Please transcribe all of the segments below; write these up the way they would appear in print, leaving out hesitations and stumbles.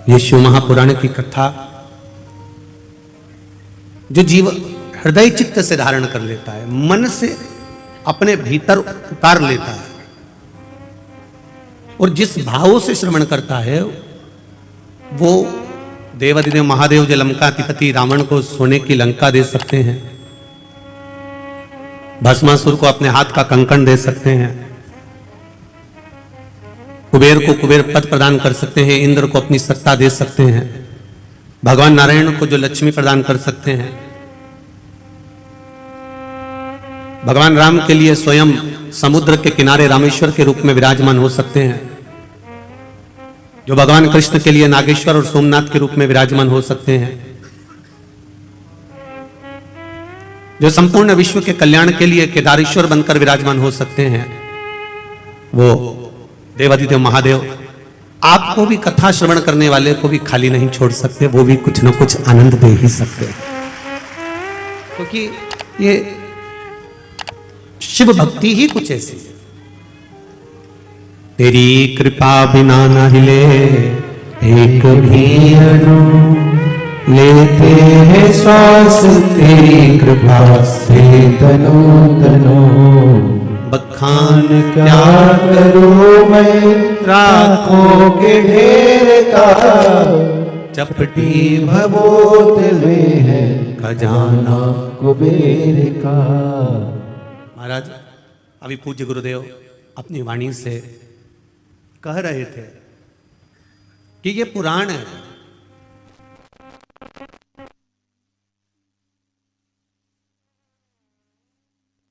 ये शिव महापुराण की कथा जो जीव हृदय चित्त से धारण कर लेता है, मन से अपने भीतर उतार लेता है और जिस भाव से श्रवण करता है वो देवाधिदेव महादेव जो लंकाधिपति रावण को सोने की लंका दे सकते हैं, भस्मासुर को अपने हाथ का कंकण दे सकते हैं, कुबेर को कुबेर पद प्रदान कर सकते हैं, इंद्र को अपनी सत्ता दे सकते हैं, भगवान नारायण को जो लक्ष्मी प्रदान कर सकते हैं, भगवान राम के लिए स्वयं समुद्र के किनारे रामेश्वर के रूप में विराजमान हो सकते हैं, जो भगवान कृष्ण के लिए नागेश्वर और सोमनाथ के रूप में विराजमान हो सकते हैं, जो संपूर्ण विश्व के कल्याण के लिए केदारेश्वर बनकर विराजमान हो सकते हैं, वो देवाधिदेव महादेव आपको भी कथा श्रवण करने वाले को भी खाली नहीं छोड़ सकते, वो भी कुछ न कुछ आनंद दे ही सकते हैं, क्योंकि ये शिव भक्ति ही कुछ ऐसी है। तेरी कृपा बिना न हिले एक भी अणु, लेते हैं श्वास तेरी कृपा से तनो तनो, बखान क्या करूं मैं राखों के ढेर का, चपटी भवोत में है खजाना कुबेर का। महाराज अभी पूज्य गुरुदेव अपनी वाणी से कह रहे थे कि ये पुराण है,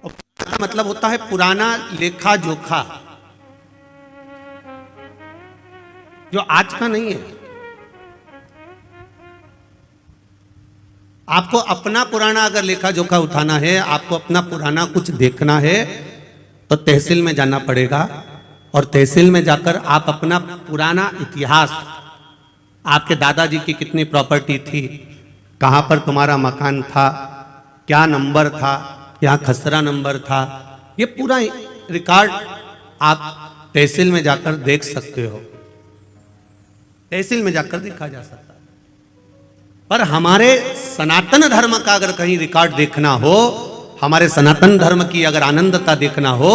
और मतलब होता है पुराना लेखा जोखा, जो आज का नहीं है। आपको अपना पुराना अगर लेखा जोखा उठाना है, आपको अपना पुराना कुछ देखना है, तो तहसील में जाना पड़ेगा, और तहसील में जाकर आप अपना पुराना इतिहास, आपके दादाजी की कितनी प्रॉपर्टी थी, कहां पर तुम्हारा मकान था, क्या नंबर था, क्या खसरा नंबर था, ये पूरा रिकॉर्ड आप तहसील में जाकर देख सकते हो, तहसील में जाकर देखा जा सकता है। पर हमारे सनातन धर्म का अगर कहीं रिकॉर्ड देखना हो, हमारे सनातन धर्म की अगर आनंदता देखना हो,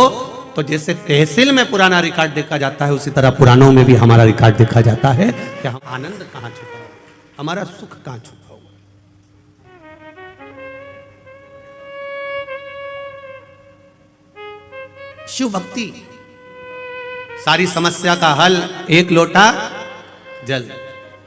तो जैसे तहसील में पुराना रिकॉर्ड देखा जाता है, उसी तरह पुराणों में भी हमारा रिकॉर्ड देखा जाता है कि हम आनंद कहां छुपा हुआ, हमारा सुख कहां छुपा हुआ। शिव भक्ति सारी समस्या का हल, एक लोटा जल।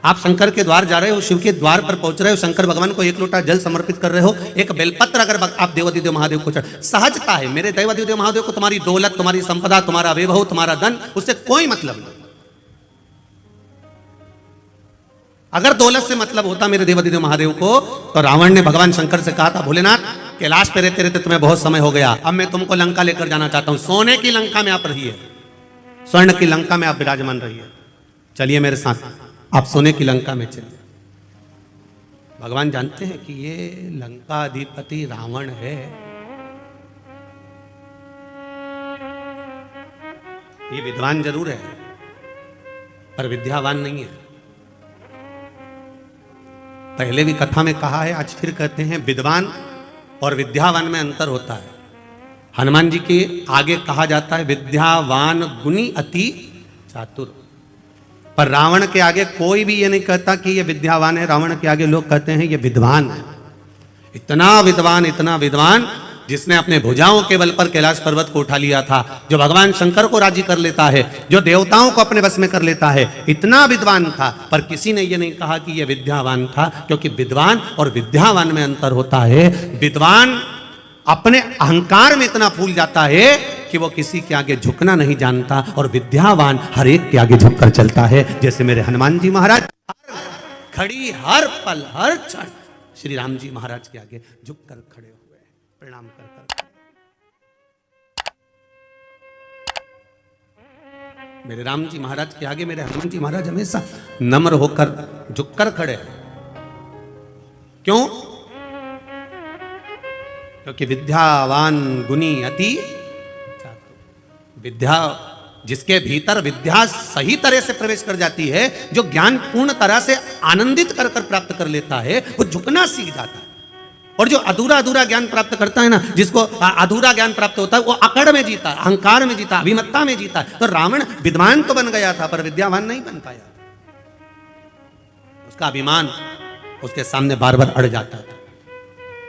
आप शंकर के द्वार जा रहे हो, शिव के द्वार पर पहुंच रहे हो, शंकर भगवान को एक लोटा जल समर्पित कर रहे हो, एक बेलपत्र अगर आप देवाधिदेव महादेव को सहजता है, मेरे देवाधिदेव महादेव को तुम्हारी दौलत, तुम्हारी संपदा, तुम्हारा वैभव, तुम्हारा धन, उससे कोई मतलब नहीं। अगर दौलत से मतलब होता मेरे देवाधिदेव महादेव को, तो रावण ने भगवान शंकर से कहा था, भोलेनाथ कैलाश पे रहते रहते तुम्हें बहुत समय हो गया, अब मैं तुमको लंका लेकर जाना चाहता हूं, सोने की लंका में आप रहिए, स्वर्ण की लंका में आप विराजमान रहिए, चलिए मेरे साथ, आप सोने की लंका में चलिए। भगवान जानते हैं कि ये लंका अधिपति रावण है, ये विद्वान जरूर है पर विद्यावान नहीं है। पहले भी कथा में कहा है, आज फिर कहते हैं, विद्वान और विद्यावान में अंतर होता है। हनुमान जी के आगे कहा जाता है विद्यावान गुणी अति चातुर, पर रावण के आगे कोई भी ये नहीं कहता कि ये विद्यावान है, रावण के आगे लोग कहते हैं ये विद्वान है। इतना विद्वान जिसने अपने भुजाओं के बल पर कैलाश पर्वत को उठा लिया था, जो भगवान शंकर को राजी कर लेता है, जो देवताओं को अपने बस में कर लेता है, इतना विद्वान था, पर किसी ने ये नहीं कहा कि ये विद्यावान था, क्योंकि विद्वान और विद्यावान में अंतर होता है। विद्वान अपने अहंकार में इतना फूल जाता है कि वो किसी के आगे झुकना नहीं जानता, और विद्यावान हर एक के आगे झुककर चलता है। जैसे मेरे हनुमान जी महाराज हर घड़ी, हर पल, हर क्षण श्री राम जी महाराज के आगे झुककर खड़े हुए, प्रणाम कर कर। मेरे राम जी महाराज के आगे मेरे हनुमान जी महाराज हमेशा नम्र होकर झुककर खड़े। क्यों? क्योंकि विद्यावान गुणी अति चातुर। विद्या जिसके भीतर विद्या सही तरह से प्रवेश कर जाती है, जो ज्ञान पूर्ण तरह से आनंदित कर कर प्राप्त कर लेता है, वो झुकना सीख जाता है। और जो अधूरा अधूरा ज्ञान प्राप्त करता है ना, जिसको अधूरा ज्ञान प्राप्त होता है, वो अकड़ में जीता, अहंकार में जीता, अभिमत्ता में जीता। तो रावण विद्वान तो बन गया था पर विद्यावान नहीं बन पाया। उसका अभिमान उसके सामने बार बार अड़ जाता था।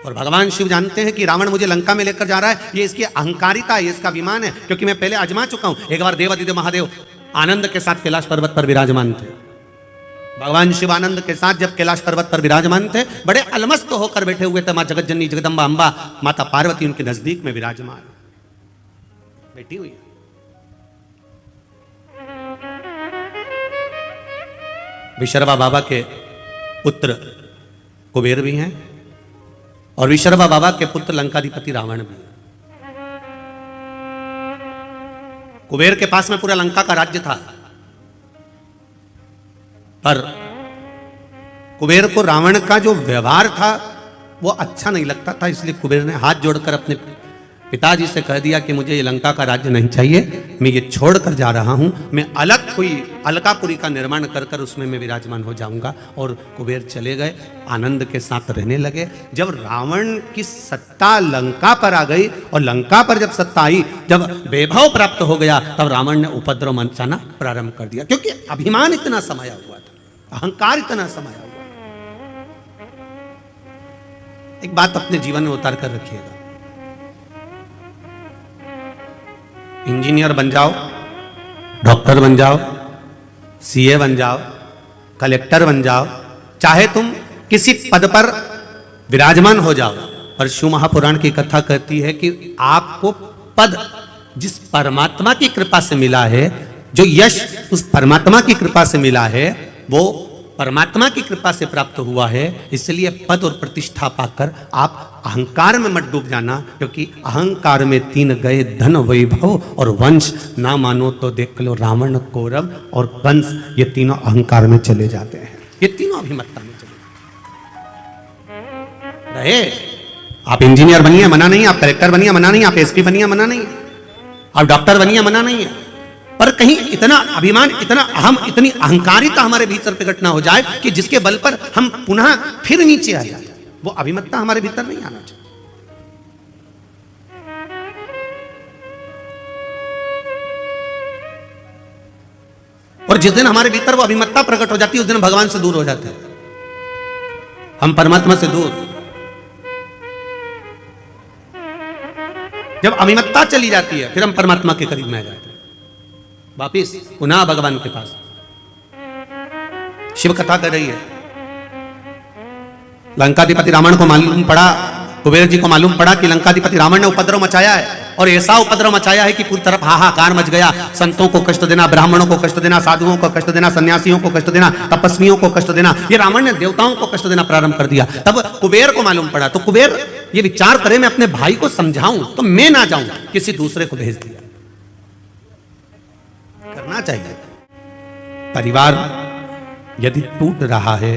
और भगवान शिव जानते हैं कि रावण मुझे लंका में लेकर जा रहा है, ये इसकी अहंकारिता है, ये इसका अभिमान है, क्योंकि मैं पहले आजमा चुका हूं। एक बार देवादिदेव महादेव आनंद के साथ कैलाश पर्वत पर विराजमान थे। भगवान शिव आनंद के साथ जब कैलाश पर्वत पर विराजमान थे, बड़े अलमस्त होकर बैठे हुए थे। मां जगत जननी जगदम्बा अंबा माता पार्वती उनके नजदीक में विराजमान बैठी हुई। विशर्वा बाबा के पुत्र कुबेर भी हैं और विशर्वा बाबा के पुत्र लंकाधिपति रावण भी हैं। कुबेर के पास में पूरा लंका का राज्य था, पर कुबेर को रावण का जो व्यवहार था वो अच्छा नहीं लगता था। इसलिए कुबेर ने हाथ जोड़कर अपने पिताजी से कह दिया कि मुझे ये लंका का राज्य नहीं चाहिए, मैं ये छोड़कर जा रहा हूं, मैं अलग कोई अलकापुरी का निर्माण कर कर उसमें मैं विराजमान हो जाऊंगा। और कुबेर चले गए, आनंद के साथ रहने लगे। जब रावण की सत्ता लंका पर आ गई और लंका पर जब सत्ता आई, जब वैभव प्राप्त हो गया, तब रावण ने उपद्रव मचाना प्रारंभ कर दिया, क्योंकि अभिमान इतना समाया हुआ था, अहंकार इतना समाया हुआ। एक बात अपने जीवन में उतार कर रखिएगा, इंजीनियर बन जाओ, डॉक्टर बन जाओ, सीए बन जाओ, कलेक्टर बन जाओ, चाहे तुम किसी पद पर विराजमान हो जाओ, पर शिव महापुराण की कथा कहती है कि आपको पद जिस परमात्मा की कृपा से मिला है, जो यश उस परमात्मा की कृपा से मिला है, वो परमात्मा की कृपा से प्राप्त हुआ है। इसलिए पद और प्रतिष्ठा पाकर आप अहंकार में मत डूब जाना, क्योंकि अहंकार में 3 गए, धन वैभव और वंश। ना मानो तो देख लो रावण, कौरव और कंस, ये तीनों अहंकार में चले जाते हैं, ये तीनों अभिमत्ता में चले रहे। आप इंजीनियर बनिए, मना नहीं, आप कलेक्टर बनिए, मना नहीं, आप एसपी बनिए, मना नहीं, आप डॉक्टर बनिए, मना नहीं है, पर कहीं इतना अभिमान, इतना अहम, इतनी अहंकारिता हमारे भीतर प्रकट ना हो जाए कि जिसके बल पर हम पुनः फिर नीचे आ जाए। वो अभिमत्ता हमारे भीतर नहीं आना चाहिए। और जिस दिन हमारे भीतर वो अभिमत्ता प्रकट हो जाती है, उस दिन भगवान से दूर हो जाते हैं, हम परमात्मा से दूर। जब अभिमत्ता चली जाती है, फिर हम परमात्मा के करीब में आ जाते हैं, वापिस पुनः भगवान के पास। शिव कथा कर रही है, लंकाधिपति रावण को मालूम पड़ा, कुबेर जी को मालूम पड़ा कि लंकाधिपति रावण ने उपद्रव मचाया है, और ऐसा उपद्रव मचाया है कि पूरी तरफ हाहाकार मच गया। संतों को कष्ट देना, ब्राह्मणों को कष्ट देना, साधुओं को कष्ट देना, सन्यासियों को कष्ट देना, तपस्वियों को कष्ट देना, ये रावण ने देवताओं को कष्ट देना प्रारंभ कर दिया। तब कुबेर को मालूम पड़ा, तो कुबेर ये विचार करे मैं अपने भाई को समझाऊं तो मैं ना जाऊं, किसी दूसरे को भेज दिया। करना चाहिए। परिवार यदि टूट रहा है,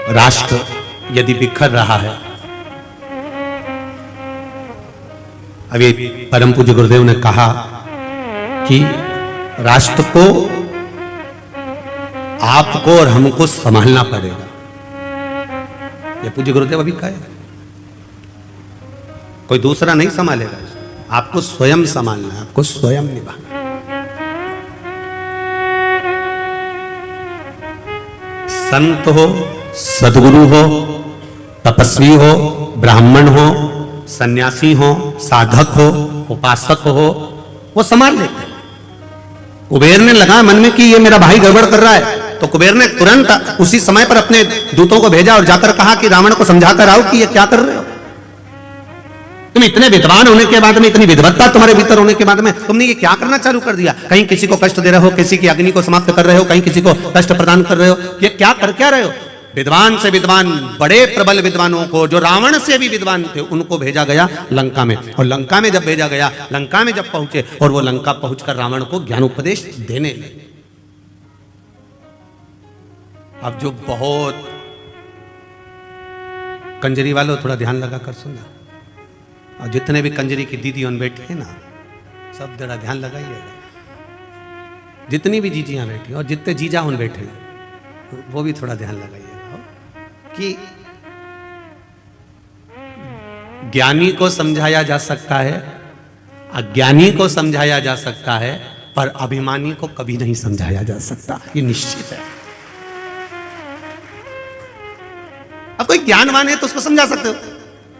राष्ट्र यदि बिखर रहा है, अभी परम पूज्य गुरुदेव ने कहा कि राष्ट्र को आपको और हमको संभालना पड़ेगा। ये पूज्य गुरुदेव अभी कहे, कोई दूसरा नहीं संभालेगा, आपको स्वयं संभालना है, आपको स्वयं निभाना। संत हो, सदगुरु हो, तपस्वी हो, ब्राह्मण हो, सन्यासी हो, साधक हो, उपासक हो, वो संभाल लेते हैं। कुबेर ने लगा मन में कि ये मेरा भाई गड़बड़ कर रहा है, तो कुबेर ने तुरंत उसी समय पर अपने दूतों को भेजा और जाकर कहा कि रावण को समझाकर आओ कि ये क्या कर रहे हो। तुम इतने विद्वान होने के बाद में, इतनी विद्वत्ता तुम्हारे भीतर होने के बाद में, तुमने ये क्या करना चालू कर दिया? कहीं किसी को कष्ट दे रहे हो, किसी की अग्नि को समाप्त कर रहे हो, कहीं किसी को कष्ट प्रदान कर रहे हो, ये क्या कर क्या रहे हो? विद्वान से विद्वान, बड़े प्रबल विद्वानों को, जो रावण से भी विद्वान थे, उनको भेजा गया लंका में। और लंका में जब भेजा गया, लंका में जब पहुंचे, और वो लंका पहुंचकर रावण को ज्ञानोपदेश देने लगे। अब जो बहुत कंजरी वालों, थोड़ा ध्यान लगा कर सुनना, और जितने भी कंजरी की दीदी उन बैठी है ना, सब जरा ध्यान लगाइएगा, जितनी भी जीजियां बैठी और जितने जीजा उन बैठे वो भी थोड़ा ध्यान लगाइएगा कि ज्ञानी को समझाया जा सकता है, अज्ञानी को समझाया जा सकता है, पर अभिमानी को कभी नहीं समझाया जा सकता, ये निश्चित है। अब कोई ज्ञानवान है तो उसको समझा सकते हो,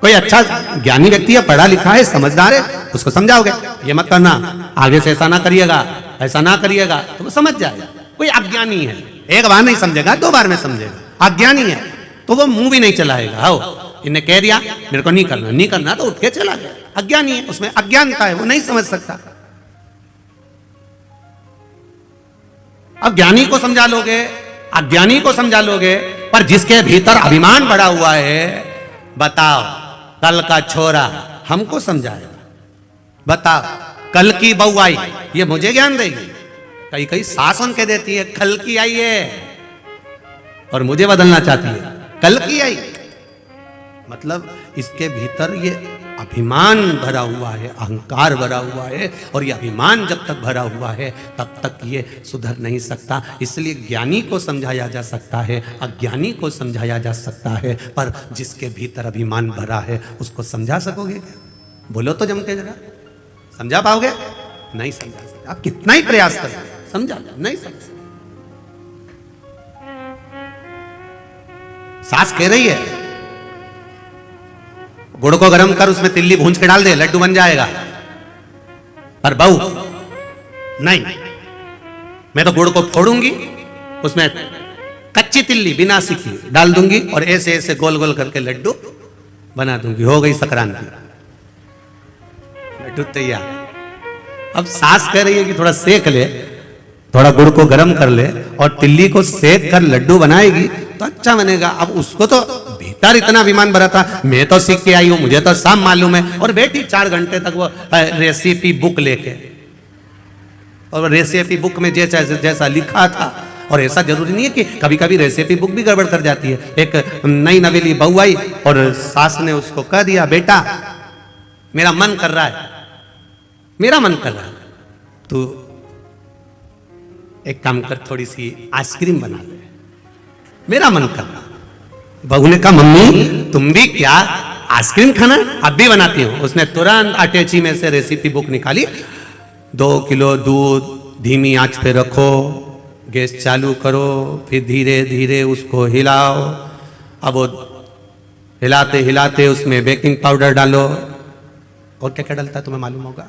कोई अच्छा ज्ञानी व्यक्ति है, पढ़ा लिखा है, समझदार है, उसको समझाओगे ये मत करना, आगे से ऐसा ना करिएगा, ऐसा ना करिएगा, तो वो समझ जाएगा। कोई अज्ञानी है, एक बार नहीं समझेगा, 2 बार में समझेगा। अज्ञानी है तो वो मुंह भी नहीं चलाएगा, आओ इन्हें कह दिया मेरे को नहीं करना, नहीं करना तो उठ के चला गया। अज्ञानी है, उसमें अज्ञानता है, वो नहीं समझ सकता। अब ज्ञानी को समझा लोगे, अज्ञानी को समझा लोगे, पर जिसके भीतर अभिमान बढ़ा हुआ है, बताओ कल का छोरा हमको समझाएगा, बताओ कल की बहू आई ये मुझे ज्ञान देगी। कई कई सास उनके देती है कल की आई है और मुझे बदलना चाहती है, कल की आई, मतलब इसके भीतर ये अभिमान भरा हुआ है, अहंकार भरा हुआ है, और ये अभिमान जब तक भरा हुआ है तब तक ये सुधर नहीं सकता। इसलिए ज्ञानी को समझाया जा सकता है, अज्ञानी को समझाया जा सकता है, पर जिसके भीतर अभिमान भरा है उसको समझा सकोगे क्या? बोलो तो जम के जरा, समझा पाओगे? नहीं समझा सकते, आप कितना ही प्रयास करें समझा नहीं समझ। सास कह रही है गुड़ को गर्म कर उसमें तिल्ली भूंज के डाल दे, लड्डू बन जाएगा, पर बहू नहीं, मैं तो गुड़ को फोड़ूंगी, उसमें कच्ची तिल्ली बिना सीखी डाल दूंगी और ऐसे ऐसे गोल गोल करके लड्डू बना दूंगी, हो गई संक्रांति, लड्डू तैयार। अब सास कह रही है कि थोड़ा सेक ले, थोड़ा गुड़ को गर्म कर ले और तिल्ली को सेक कर लड्डू बनाएगी तो अच्छा बनेगा। अब उसको तो भीतर इतना अभिमान भरा था, मैं तो सीख के आई हूं, मुझे तो सब मालूम है, और बैठी 4 घंटे तक वो रेसिपी बुक लेके, और रेसिपी बुक में जैसा जैसा लिखा था, और ऐसा जरूरी नहीं है कि कभी कभी रेसिपी बुक भी गड़बड़ कर जाती है। एक नई नवेली बहू आई और सास ने उसको कह दिया बेटा मेरा मन कर रहा है, मेरा मन कर रहा है, तो एक काम कर थोड़ी सी आइसक्रीम बना ले, मेरा मन कर रहा। बहू ने कहा मम्मी तुम भी क्या आइसक्रीम खाना? अब भी बनाती हूँ। उसने तुरंत अटैची में से रेसिपी बुक निकाली, 2 किलो दूध धीमी आंच पे रखो, गैस चालू करो, फिर धीरे धीरे उसको हिलाओ, अब वो हिलाते हिलाते उसमें बेकिंग पाउडर डालो, और क्या क्या डलता है तुम्हें मालूम होगा,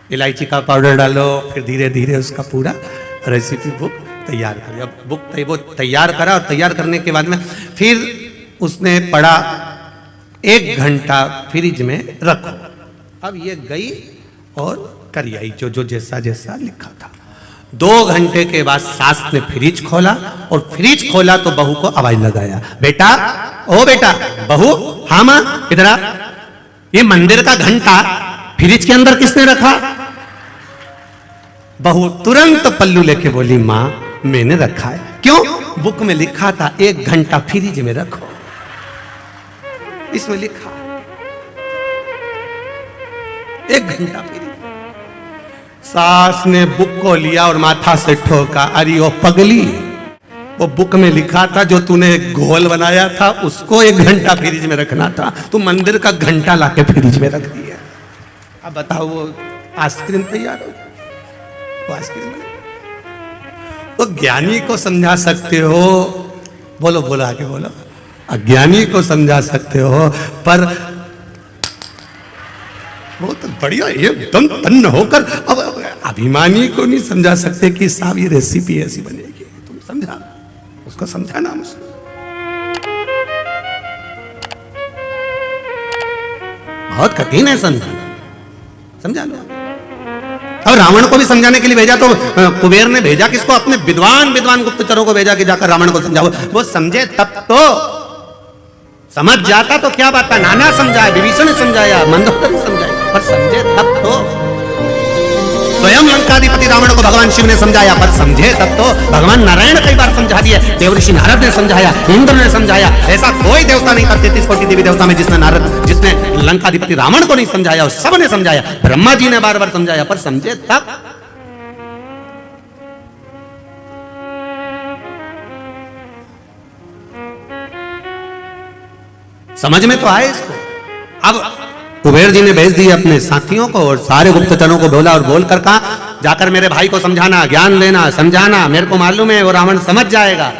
इलायची का पाउडर डालो, फिर धीरे धीरे उसका पूरा रेसिपी बुक तैयार करिए। अब बुक वो तैयार करा, और तैयार करने के बाद में फिर उसने पढ़ा 1 घंटा फ्रिज में रखो। अब ये गई और करी आई जो जो जैसा जैसा लिखा था। 2 घंटे के बाद सास ने फ्रिज खोला, और फ्रिज खोला तो बहू को आवाज लगाया, बेटा ओ बेटा, बहू हाँ मां इधर आ, ये मंदिर का घंटा फ्रिज के अंदर किसने रखा? बहू तुरंत पल्लू लेके बोली मां मैंने रखा है। क्यों? बुक में लिखा था 1 घंटा फ्रिज में रखो, इसमें लिखा 1 घंटा फ्रिज। सास ने बुक को लिया और माथा से ठोका, अरे ओ पगली, वो बुक में लिखा था जो तूने घोल बनाया था उसको 1 घंटा फ्रिज में रखना था, तू मंदिर का घंटा लाके फ्रिज में रख दिया। अब बताओ वो आइसक्रीम तैयार हो, वो आइसक्रीम तो ज्ञानी को समझा सकते हो, बोलो बोलो आगे बोलो, अज्ञानी को समझा सकते हो, पर वो तो बढ़िया एकदम तन्न होकर अब अभिमानी को नहीं समझा सकते कि साहब ये रेसिपी ऐसी बनेगी, तुम समझा, उसको समझाना मुझे। बहुत कठिन है समझाना, समझा लो। अब रावण को भी समझाने के लिए भेजा तो कुबेर ने भेजा किसको? अपने विद्वान विद्वान गुप्तचरों को भेजा कि जाकर रावण को समझाओ। वो समझे तब तो, समझ जाता तो क्या बात है, नाना समझाया, विभीषण ने समझाया, मंदोदरी समझाया, पर समझे तब तो। स्वयं लंकाधिपति रावण को भगवान शिव ने समझाया, पर समझे तब तो भगवान नारायण कई बार समझा दिया, देवऋषि नारद ने समझाया, इंद्र ने समझाया। ऐसा कोई देवता नहीं था 33 कोटि देवी देवता में जिसने लंकाधिपति रावण को नहीं समझाया, और सब ने समझाया। ब्रह्मा जी ने बार बार समझाया, पर समझे तब। समझ में तो आए इसको। अब कुबेर जी ने भेज दिए अपने साथियों को और सारे गुप्तचरों को बोला, और बोलकर कहा, जाकर मेरे भाई को समझाना, ज्ञान लेना, समझाना, मेरे को मालूम है वो रावण समझ जाएगा।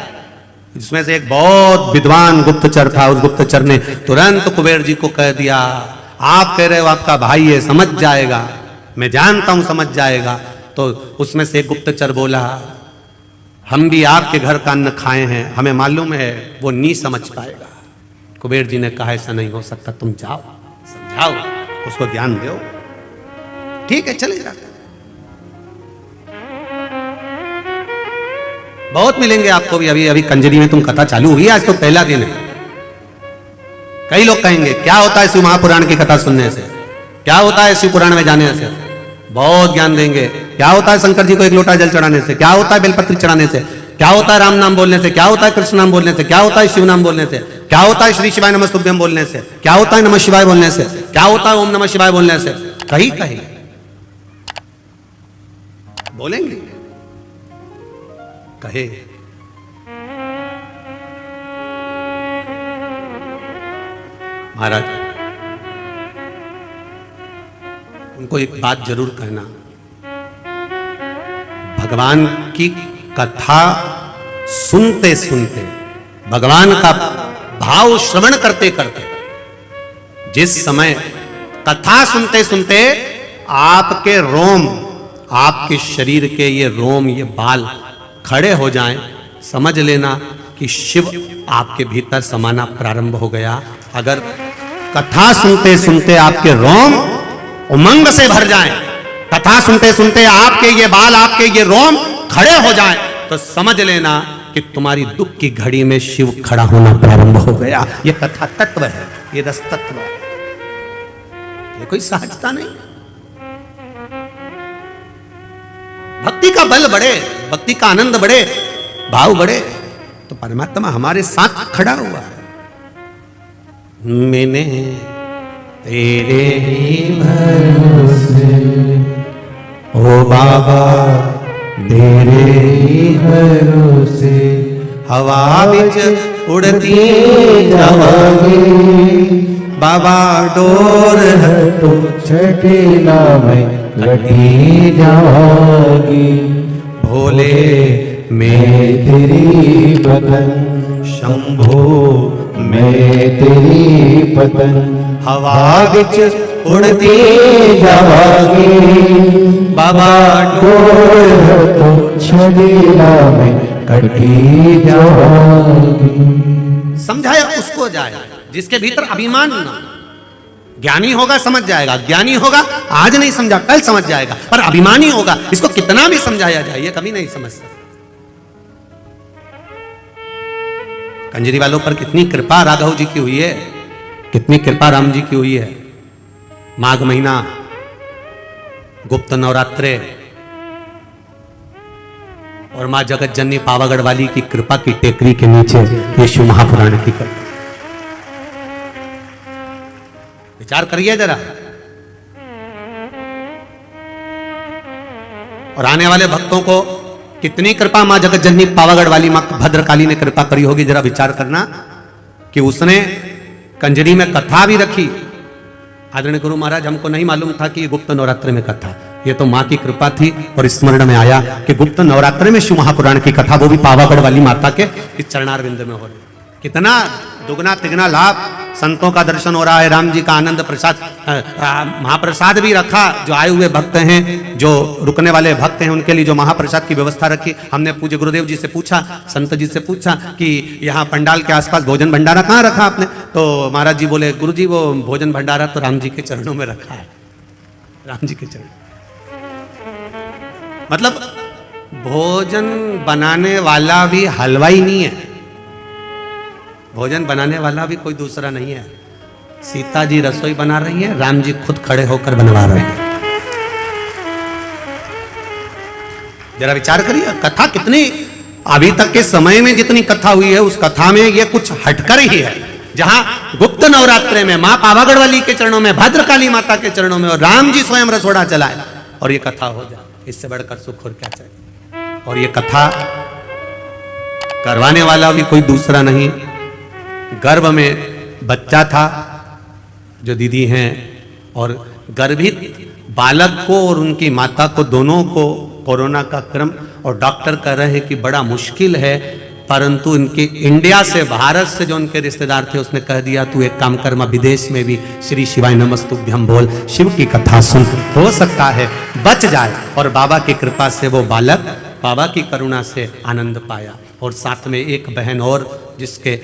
जिसमें से एक बहुत विद्वान गुप्तचर था, उस गुप्तचर ने तुरंत कुबेर जी को कह दिया, आप कह रहे हो आपका भाई है, समझ जाएगा, मैं जानता हूं समझ जाएगा। तो उसमें से एक गुप्तचर बोला, हम भी आपके घर का अन्न खाए हैं, हमें मालूम है वो नहीं समझ पाएगा। कुबेर जी ने कहा, ऐसा नहीं हो सकता, तुम जाओ, समझाओ, उसको ज्ञान दो। ठीक है, चले जाते। बहुत मिलेंगे आपको भी। अभी कंजरी में तुम कथा चालू हुई, आज तो पहला दिन है। कई लोग कहेंगे क्या होता है शिव महापुराण की कथा सुनने से, क्या होता है शिव पुराण में जाने से। बहुत ज्ञान देंगे। क्या होता है शंकर जी को एक लोटा जल चढ़ाने से, क्या होता है बेलपत्री चढ़ाने से, क्या होता है राम नाम बोलने से, क्या होता है कृष्ण नाम बोलने से, क्या होता है शिव नाम बोलने से, क्या होता है श्री शिवाय नमस्तुभ्यम बोलने से, क्या होता है नमः शिवाय बोलने से, क्या होता है ओम नमः शिवाय बोलने से। कहीं कहीं बोलेंगे, कहे महाराज उनको एक बात जरूर कहना, भगवान की कथा सुनते सुनते, भगवान का भाव श्रवण करते करते, जिस समय कथा सुनते सुनते आपके रोम, आपके शरीर के ये रोम, ये बाल खड़े हो जाएं, समझ लेना कि शिव आपके भीतर समाना प्रारंभ हो गया। अगर कथा सुनते सुनते आपके रोम उमंग से भर जाएं, कथा सुनते सुनते आपके ये बाल, आपके ये रोम खड़े हो जाएं, तो समझ लेना कि तुम्हारी दुख की घड़ी में शिव खड़ा होना प्रारंभ हो गया। ये कथा तत्व है, ये रस तत्व है, ये कोई सहजता नहीं। भक्ति का बल बढ़े, भक्ति का आनंद बढ़े, भाव बढ़े, तो परमात्मा हमारे साथ खड़ा हुआ है। मैंने तेरे ही भरोसे ओ बाबा, तेरे ही भरोसे हवा बिच उड़ती जावांगी, बाबा डोर है तो छठेला में लटी जावांगी। भोले मैं तेरी बदन, शंभो मैं तेरी पतन, हवा बिच उड़ती जावांगी, बाबा डोर तो छठेला में कटी जावांगी। समझाया उसको जाए जिसके भीतर अभिमान ना। ज्ञानी होगा समझ जाएगा, ज्ञानी होगा आज नहीं समझा कल समझ जाएगा, पर अभिमानी होगा, इसको कितना भी समझाया जाए ये कभी नहीं समझ सकता। कंजरी वालों पर कितनी कृपा राघव जी की हुई है, कितनी कृपा राम जी की हुई है। माघ महीना, गुप्त नवरात्रे, और मां जगत जननी पावागढ़ वाली की कृपा की टेकरी के नीचे ये शिव महापुराण की कथा। विचार करिए जरा। और आने वाले भक्तों को कितनी कृपा मां जगत जननी पावागढ़ वाली मां भद्रकाली ने कृपा करी होगी। जरा विचार करना कि उसने कंजरी में कथा भी रखी। आदरणीय गुरु महाराज, हमको नहीं मालूम था कि ये गुप्त नवरात्र में कथा, ये तो मां की कृपा थी और स्मरण में आया कि गुप्त नवरात्र में शिव महापुराण की कथा, वो भी पावागढ़ वाली माता के इस चरणारविंद में हो रही। कितना दुगना तिगना लाभ, संतों का दर्शन हो रहा है, राम जी का आनंद प्रसाद, महाप्रसाद भी रखा। जो आए हुए भक्त हैं, जो रुकने वाले भक्त हैं, उनके लिए जो महाप्रसाद की व्यवस्था रखी। हमने पूज्य गुरुदेव जी से पूछा, संत जी से पूछा कि यहाँ पंडाल के आसपास भोजन भंडारा कहाँ रखा आपने? तो महाराज जी बोले, गुरु जी वो भोजन भंडारा तो राम जी के चरणों में रखा है, राम जी के चरण। मतलब भोजन बनाने वाला भी हलवाई नहीं है, भोजन बनाने वाला भी कोई दूसरा नहीं है। सीता जी रसोई बना रही है, राम जी खुद खड़े होकर बनवा रहे हैं। जरा विचार करिए, कथा कितनी, अभी तक के समय में जितनी कथा हुई है उस कथा में ये कुछ हटकर ही है। जहां गुप्त नवरात्रे में मां पावागढ़ वाली के चरणों में, भद्रकाली माता के चरणों में और राम जी स्वयं रसोड़ा चलाए और ये कथा हो जाए, इससे बढ़कर सुख और क्या चाहिए। और ये कथा करवाने वाला भी कोई दूसरा नहीं, गर्भ में बच्चा था जो दीदी हैं, और गर्भित बालक को और उनकी माता को दोनों को कोरोना का क्रम, और डॉक्टर कह रहे हैं कि बड़ा मुश्किल है, परंतु इनके इंडिया से, भारत से जो उनके रिश्तेदार थे उसने कह दिया तू एक काम कर, विदेश में भी श्री शिवाय नमस्तुभ्यं बोल, शिव की कथा सुन, हो सकता है बच जाए। और बाबा की कृपा से वो बालक बाबा की करुणा से आनंद पाया। और साथ में एक बहन और जिसके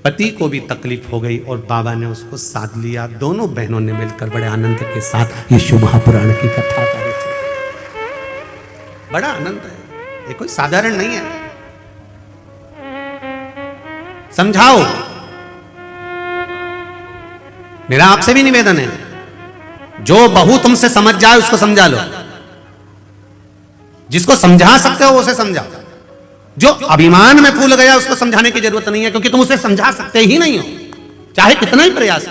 पति को भी तकलीफ हो गई और बाबा ने उसको साथ लिया, दोनों बहनों ने मिलकर बड़े आनंद के साथ ये शिव महापुराण की कथा करे थे। बड़ा आनंद है, ये कोई साधारण नहीं है। समझाओ, मेरा आपसे भी निवेदन है, जो बहू तुमसे समझ जाए उसको समझा लो, जिसको समझा सकते हो उसे समझाओ। जो अभिमान में फूल गया उसको समझाने की जरूरत नहीं है, क्योंकि तुम उसे समझा सकते ही नहीं हो, चाहे कितना ही प्रयास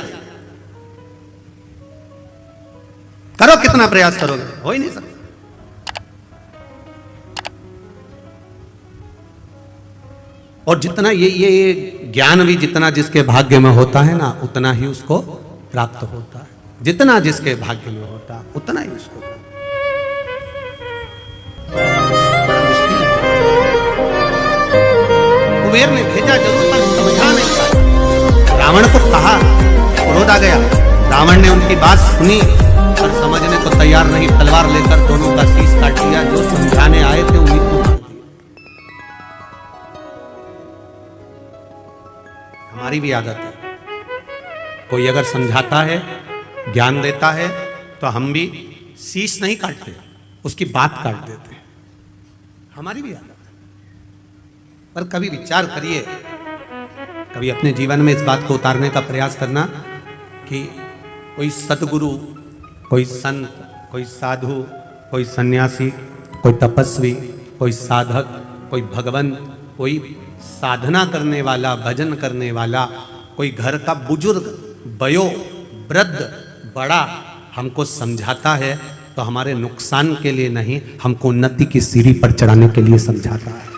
करो, कितना प्रयास करोगे, हो ही नहीं सकता। और जितना ये ज्ञान भी जितना जिसके भाग्य में होता है ना, उतना ही उसको प्राप्त होता है। जितना जिसके भाग्य में होता है उतना ही उसको। कुबेर ने भेजा जरूर, पर समझा नहीं पाया। रावण को कहा, क्रोध आ गया, रावण ने उनकी बात सुनी पर समझने को तैयार नहीं, तलवार लेकर दोनों का शीश काट दिया। जो समझाने आए थे उन्हीं को मार दिया। हमारी भी आदत है, कोई अगर समझाता है, ज्ञान देता है, तो हम भी शीश नहीं काटते, उसकी बात काट देते हैं। हमारी भी आदत है। पर कभी विचार करिए, कभी अपने जीवन में इस बात को उतारने का प्रयास करना कि कोई सतगुरु, कोई संत, कोई साधु, कोई सन्यासी, कोई तपस्वी, कोई साधक, कोई भगवंत, कोई साधना करने वाला, भजन करने वाला, कोई घर का बुजुर्ग, वयो वृद्ध, बड़ा हमको समझाता है तो हमारे नुकसान के लिए नहीं, हमको उन्नति की सीढ़ी पर चढ़ाने के लिए समझाता है।